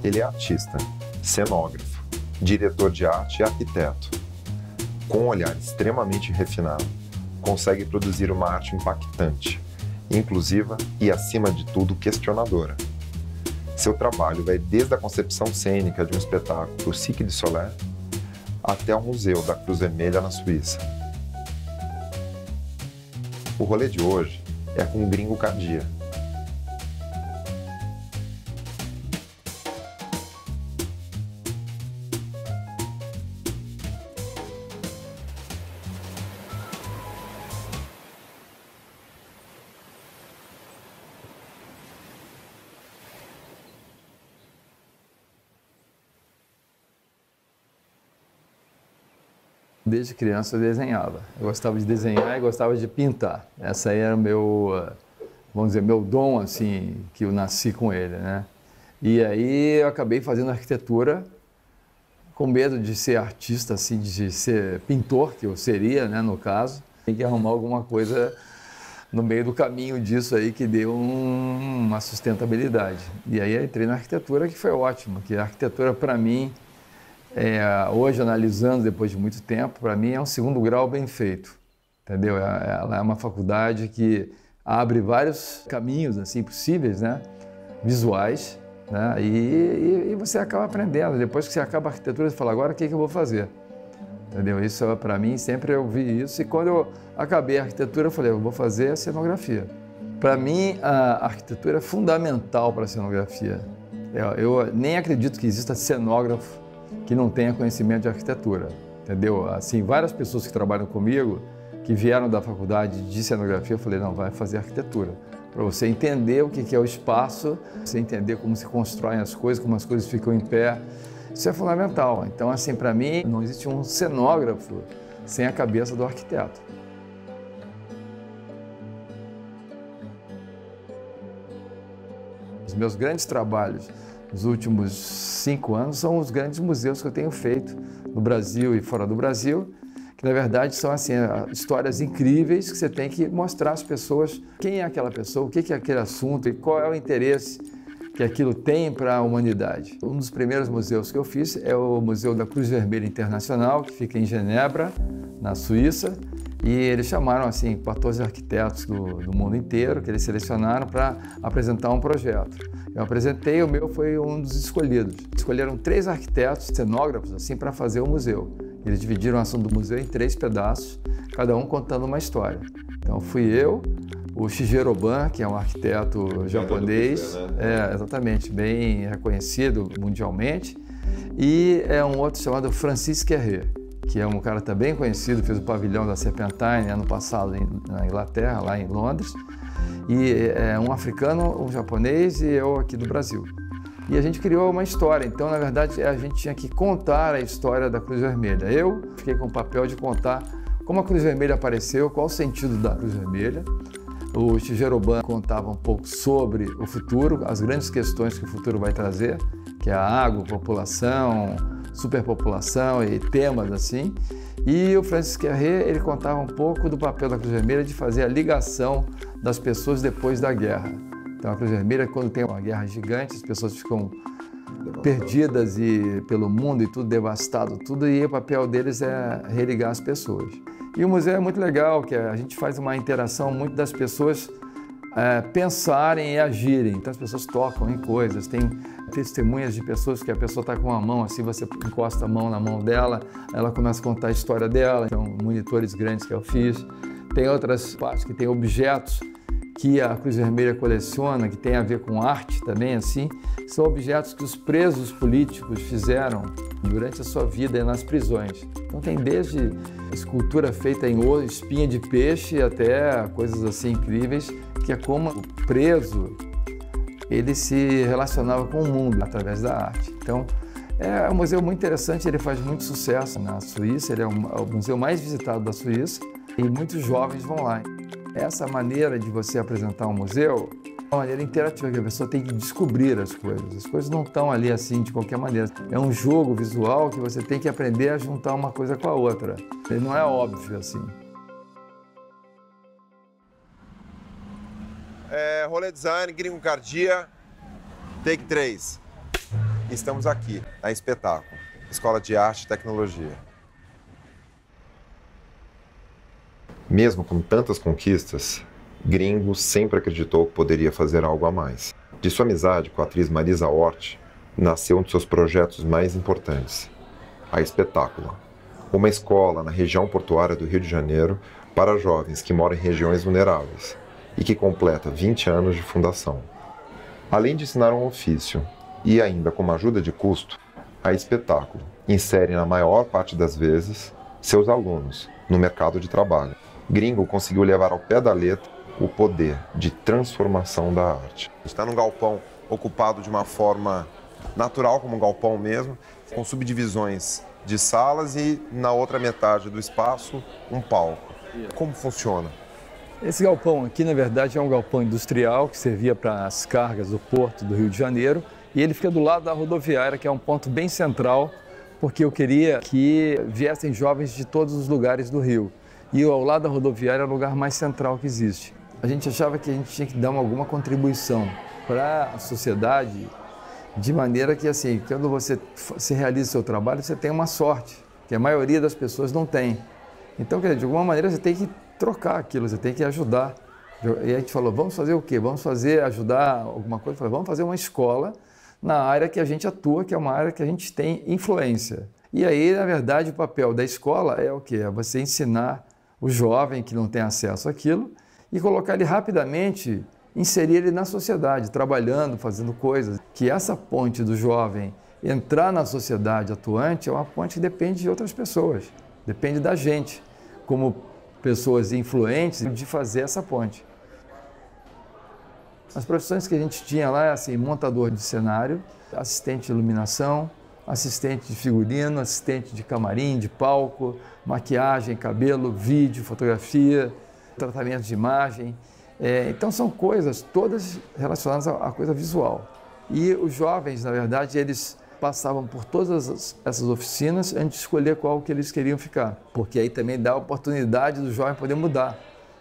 Ele é artista, cenógrafo, diretor de arte e arquiteto. Com um olhar extremamente refinado, consegue produzir uma arte impactante, inclusiva e, acima de tudo, questionadora. Seu trabalho vai desde a concepção cênica de um espetáculo, o Cirque du Soleil, até o Museu da Cruz Vermelha na Suíça. O rolê de hoje é com o Gringo Cardia. Desde criança eu desenhava. Eu gostava de desenhar e gostava de pintar. Essa aí era o meu, vamos dizer, meu dom, assim, que eu nasci com ele, né? E aí eu acabei fazendo arquitetura com medo de ser artista, assim, de ser pintor, que eu seria, né, no caso. Tem que arrumar alguma coisa no meio do caminho disso aí que deu uma sustentabilidade. E aí eu entrei na arquitetura, que foi ótimo, que a arquitetura para mim, hoje analisando depois de muito tempo, para mim é um segundo grau bem feito, entendeu? Ela é uma faculdade que abre vários caminhos assim possíveis, né? Visuais, né? E você acaba aprendendo. Depois que você acaba a arquitetura, você fala, agora o que eu vou fazer? Entendeu? Isso para mim, sempre eu vi isso. E quando eu acabei a arquitetura, eu falei, eu vou fazer a cenografia. Para mim, a arquitetura é fundamental para a cenografia. Eu nem acredito que exista cenógrafo que não tenha conhecimento de arquitetura, entendeu? Assim, várias pessoas que trabalham comigo, que vieram da faculdade de cenografia, eu falei, não, vai fazer arquitetura, para você entender o que é o espaço, você entender como se constroem as coisas, como as coisas ficam em pé, isso é fundamental. Então, assim, para mim, não existe um cenógrafo sem a cabeça do arquiteto. Os meus grandes trabalhos nos últimos 5 anos são os grandes museus que eu tenho feito no Brasil e fora do Brasil, que na verdade são assim, histórias incríveis que você tem que mostrar às pessoas quem é aquela pessoa, o que é aquele assunto e qual é o interesse que aquilo tem para a humanidade. Um dos primeiros museus que eu fiz é o Museu da Cruz Vermelha Internacional, que fica em Genebra, na Suíça, e eles chamaram assim 14 arquitetos do mundo inteiro, que eles selecionaram para apresentar um projeto. Eu apresentei, o meu foi um dos escolhidos. Escolheram 3 arquitetos, cenógrafos, assim, para fazer o museu. Eles dividiram a ação do museu em 3 pedaços, cada um contando uma história. Então fui eu, o Shigeru Ban, que é um arquiteto japonês, exatamente, bem reconhecido mundialmente, e um outro chamado Francis Querré, que é um cara também conhecido, fez o pavilhão da Serpentine ano passado na Inglaterra, lá em Londres, e é um africano, um japonês e eu aqui do Brasil. E a gente criou uma história, então na verdade a gente tinha que contar a história da Cruz Vermelha. Eu fiquei com o papel de contar como a Cruz Vermelha apareceu, qual o sentido da Cruz Vermelha. O Shigeru Ban contava um pouco sobre o futuro, as grandes questões que o futuro vai trazer, que é a água, população, superpopulação e temas assim. E o Francis Querré, ele contava um pouco do papel da Cruz Vermelha de fazer a ligação das pessoas depois da guerra. Então a Cruz Vermelha, quando tem uma guerra gigante, as pessoas ficam perdidas pelo mundo e tudo devastado, tudo, e o papel deles é religar as pessoas. E o museu é muito legal, que a gente faz uma interação muito das pessoas pensarem e agirem. Então as pessoas tocam em coisas, tem testemunhas de pessoas que a pessoa está com a mão assim, você encosta a mão na mão dela, ela começa a contar a história dela. Então monitores grandes que eu fiz. Tem outras partes que tem objetos que a Cruz Vermelha coleciona, que tem a ver com arte também, assim, são objetos que os presos políticos fizeram durante a sua vida nas prisões. Então tem desde escultura feita em ouro, espinha de peixe, até coisas assim incríveis, que é como o preso ele se relacionava com o mundo através da arte. Então é um museu muito interessante, ele faz muito sucesso na Suíça, ele é o museu mais visitado da Suíça e muitos jovens vão lá. Essa maneira de você apresentar um museu é uma maneira interativa, que a pessoa tem que descobrir as coisas não estão ali assim de qualquer maneira. É um jogo visual que você tem que aprender a juntar uma coisa com a outra. Ele não é óbvio assim. Rolê Design, Gringo Cardia, take 3. Estamos aqui, na Espetáculo, Escola de Arte e Tecnologia. Mesmo com tantas conquistas, Gringo sempre acreditou que poderia fazer algo a mais. De sua amizade com a atriz Marisa Hort, nasceu um de seus projetos mais importantes, a Espetáculo, uma escola na região portuária do Rio de Janeiro para jovens que moram em regiões vulneráveis e que completa 20 anos de fundação. Além de ensinar um ofício e ainda com uma ajuda de custo, a Espetáculo insere na maior parte das vezes seus alunos no mercado de trabalho. Gringo conseguiu levar ao pé da letra o poder de transformação da arte. Está num galpão ocupado de uma forma natural, como um galpão mesmo, com subdivisões de salas e na outra metade do espaço um palco. Como funciona? Esse galpão aqui, na verdade, é um galpão industrial que servia para as cargas do porto do Rio de Janeiro e ele fica do lado da rodoviária, que é um ponto bem central, porque eu queria que viessem jovens de todos os lugares do Rio. E ao lado da rodoviária é o lugar mais central que existe. A gente achava que a gente tinha que dar alguma contribuição para a sociedade, de maneira que, assim, quando você se realiza o seu trabalho, você tem uma sorte, que a maioria das pessoas não tem. Então, quer dizer, de alguma maneira, você tem que trocar aquilo, você tem que ajudar. E a gente falou, vamos fazer o quê? Vamos ajudar alguma coisa? Falei, vamos fazer uma escola na área que a gente atua, que é uma área que a gente tem influência. E aí, na verdade, o papel da escola é o quê? É você ensinar o jovem que não tem acesso àquilo e colocar ele rapidamente, inserir ele na sociedade, trabalhando, fazendo coisas. Que essa ponte do jovem entrar na sociedade atuante é uma ponte que depende de outras pessoas, depende da gente, como pessoas influentes, de fazer essa ponte. As profissões que a gente tinha lá é assim, montador de cenário, assistente de iluminação, assistente de figurino, assistente de camarim, de palco, maquiagem, cabelo, vídeo, fotografia, tratamento de imagem. Então são coisas todas relacionadas à coisa visual. E os jovens, na verdade, eles passavam por todas essas oficinas antes de escolher qual que eles queriam ficar, porque aí também dá a oportunidade do jovem poder mudar.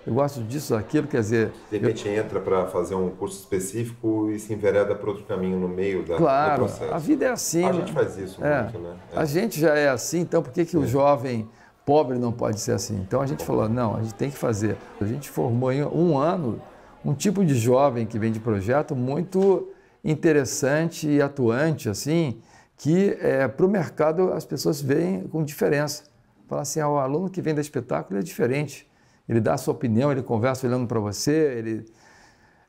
Eu gosto disso, daquilo, quer dizer... De repente entra para fazer um curso específico e se envereda para outro caminho no meio do processo. Claro, a vida é assim. A gente faz isso muito, né? A gente já é assim, então por que o jovem pobre não pode ser assim? Então a gente falou, não, a gente tem que fazer. A gente formou em um ano um tipo de jovem que vem de projeto muito interessante e atuante, assim, que para o mercado as pessoas veem com diferença. Fala assim, o aluno que vem da Espetáculo é diferente. Ele dá a sua opinião, ele conversa olhando para você.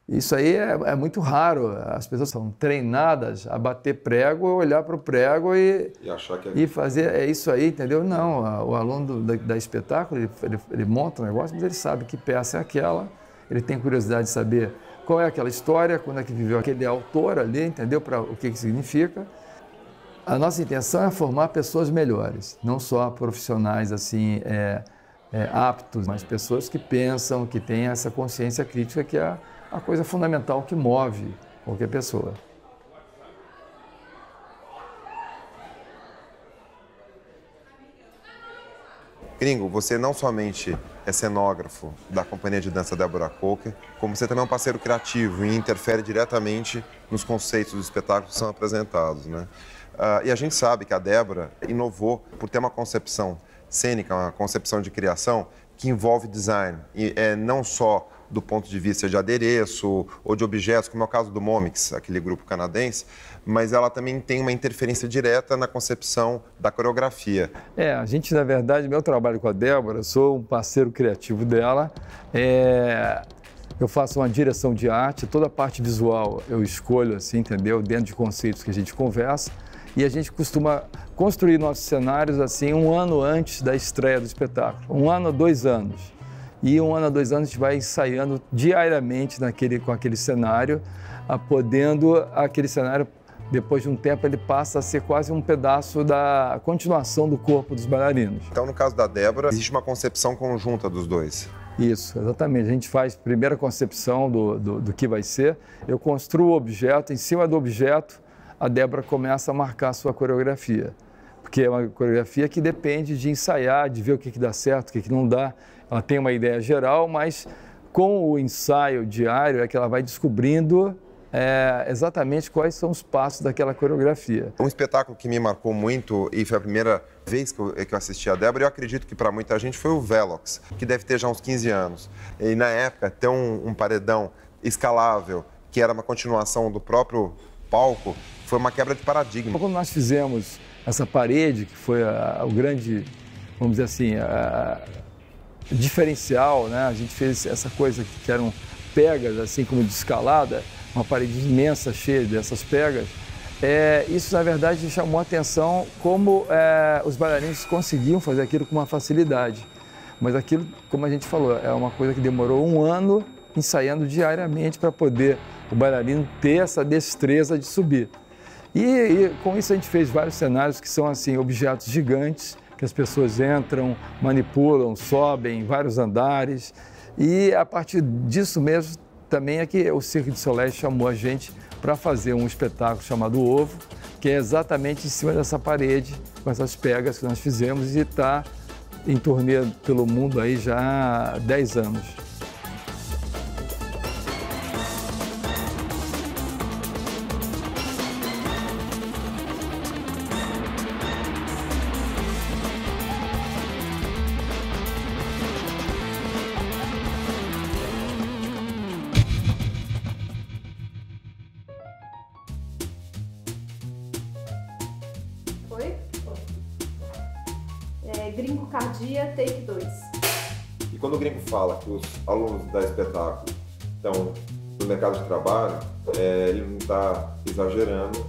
Isso aí é muito raro. As pessoas são treinadas a bater prego, olhar para o prego e achar que e fazer é isso aí, entendeu? Não, o aluno da Espetáculo, ele monta um negócio, mas ele sabe que peça é aquela, ele tem curiosidade de saber qual é aquela história, quando é que viveu aquele autor ali, entendeu? Para o que significa. A nossa intenção é formar pessoas melhores, não só profissionais assim, aptos, mas pessoas que pensam, que têm essa consciência crítica, que é a coisa fundamental que move qualquer pessoa. Gringo, você não somente é cenógrafo da companhia de dança Débora Coker, como você também é um parceiro criativo e interfere diretamente nos conceitos dos espetáculos que são apresentados, né? E a gente sabe que a Débora inovou por ter uma concepção cênica, uma concepção de criação que envolve design, e não só do ponto de vista de adereço ou de objetos, como é o caso do Momix, aquele grupo canadense, mas ela também tem uma interferência direta na concepção da coreografia. A gente, na verdade, meu trabalho com a Débora, eu sou um parceiro criativo dela, eu faço uma direção de arte, toda a parte visual eu escolho, assim, entendeu? Dentro de conceitos que a gente conversa, e a gente costuma construir nossos cenários assim um ano antes da estreia do espetáculo, 1 ano a 2 anos. E 1 ano a 2 anos a gente vai ensaiando diariamente com aquele cenário, podendo aquele cenário, depois de um tempo, ele passa a ser quase um pedaço da continuação do corpo dos bailarinos. Então, no caso da Débora, existe uma concepção conjunta dos dois. Isso, exatamente. A gente faz a primeira concepção do que vai ser, eu construo o objeto, em cima do objeto, a Débora começa a marcar a sua coreografia. Porque é uma coreografia que depende de ensaiar, de ver o que dá certo, o que não dá. Ela tem uma ideia geral, mas com o ensaio diário é que ela vai descobrindo exatamente quais são os passos daquela coreografia. Um espetáculo que me marcou muito, e foi a primeira vez que eu assisti a Débora, eu acredito que para muita gente foi o Velox, que deve ter já uns 15 anos. E na época, ter um paredão escalável, que era uma continuação do próprio palco, foi uma quebra de paradigma. Quando nós fizemos essa parede, que foi o grande, vamos dizer assim, diferencial, né? A gente fez essa coisa que eram pegas, assim como de escalada, uma parede imensa cheia dessas pegas. Isso, na verdade, chamou a atenção como os bailarinos conseguiam fazer aquilo com uma facilidade. Mas aquilo, como a gente falou, é uma coisa que demorou um ano ensaiando diariamente para poder o bailarino ter essa destreza de subir. E com isso a gente fez vários cenários que são assim, objetos gigantes, que as pessoas entram, manipulam, sobem vários andares. E a partir disso mesmo também é que o Cirque du Soleil chamou a gente para fazer um espetáculo chamado Ovo, que é exatamente em cima dessa parede, com essas pegas que nós fizemos, e está em turnê pelo mundo aí já há 10 anos. Gringocardia, take 2. E quando o gringo fala que os alunos da espetáculo estão no mercado de trabalho, ele não está exagerando,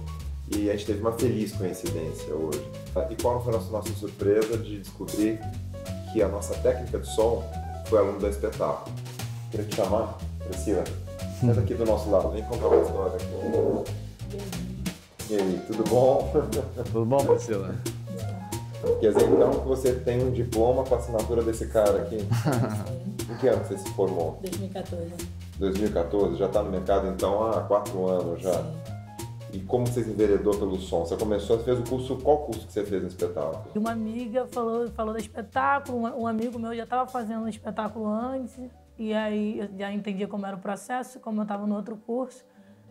e a gente teve uma feliz coincidência hoje. E qual foi a nossa surpresa de descobrir que a nossa técnica de som foi aluno da espetáculo. Queria te chamar, Priscila, senta aqui do nosso lado, vem contar uma história aqui. E aí, tudo bom? Tudo bom, Priscila? Quer dizer, então, que você tem um diploma com a assinatura desse cara aqui? Em que ano você se formou? 2014. 2014? Já está no mercado, então, há 4 anos já? Sim. E como você se enveredou pelo som? Você começou, você fez o curso, qual curso que você fez no espetáculo? Uma amiga falou do espetáculo, um amigo meu já estava fazendo um espetáculo antes, e aí eu já entendia como era o processo, como eu estava no outro curso,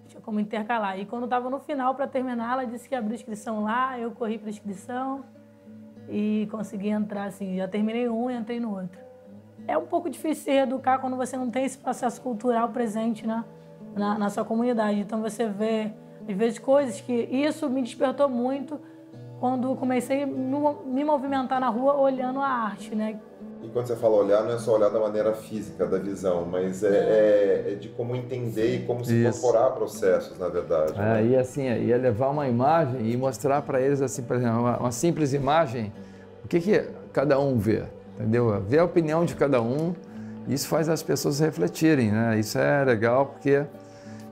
tinha como intercalar. E quando estava no final, para terminar, ela disse que abriu inscrição lá, eu corri para a inscrição, e consegui entrar, assim, já terminei um e entrei no outro. É um pouco difícil se educar quando você não tem esse processo cultural presente, né, na sua comunidade. Então você vê, às vezes, coisas que... Isso me despertou muito quando comecei a me movimentar na rua olhando a arte, né. E quando você fala olhar, não é só olhar da maneira física da visão, mas é de como entender e como se incorporar processos, na verdade. Né? E assim, ia levar uma imagem e mostrar para eles, assim, por exemplo, uma simples imagem, o que cada um vê, entendeu? Ver a opinião de cada um, isso faz as pessoas refletirem, né? Isso é legal porque,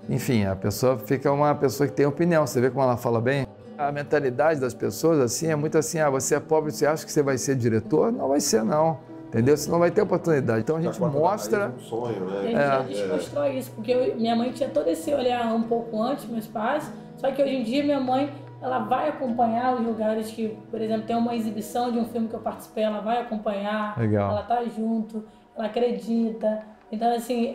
enfim, a pessoa fica uma pessoa que tem opinião, você vê como ela fala bem? A mentalidade das pessoas, assim, é muito assim, você é pobre, você acha que você vai ser diretor? Não vai ser, não. Entendeu? Você não vai ter oportunidade. Então a gente mostra... Um sonho, né? A gente já desconstrói isso, porque minha mãe tinha todo esse olhar um pouco antes, meus pais, só que hoje em dia minha mãe, ela vai acompanhar os lugares que, por exemplo, tem uma exibição de um filme que eu participei, ela vai acompanhar, legal. Ela tá junto, ela acredita. Então, assim,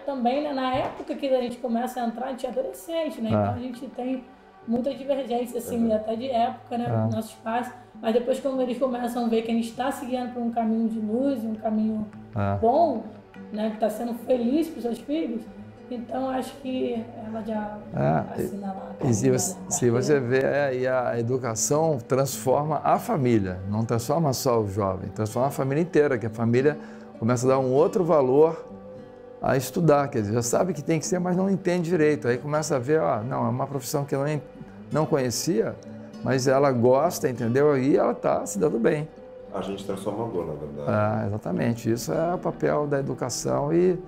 também, né, na época que a gente começa a entrar, a gente é adolescente, né? Então a gente tem muita divergência, assim, até de época, né, com nossos pais. Mas depois, quando eles começam a ver que a gente está seguindo por um caminho de luz, um caminho bom, né, que está sendo feliz para os seus filhos, então acho que ela já assina lá. E se você vê, a educação transforma a família, não transforma só o jovem, transforma a família inteira, que a família começa a dar um outro valor a estudar, quer dizer, já sabe que tem que ser, mas não entende direito. Aí começa a ver, não, é uma profissão que eu não conhecia, mas ela gosta, entendeu? E ela está se dando bem. A gente transformador, na verdade. Exatamente. Isso é o papel da educação e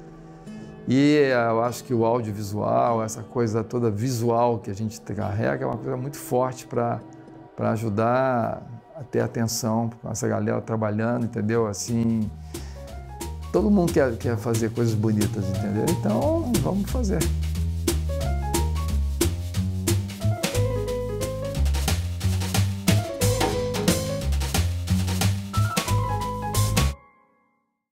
eu acho que o audiovisual, essa coisa toda visual que a gente carrega é uma coisa muito forte para ajudar a ter atenção com essa galera trabalhando, entendeu? Assim, todo mundo quer fazer coisas bonitas, entendeu? Então, vamos fazer.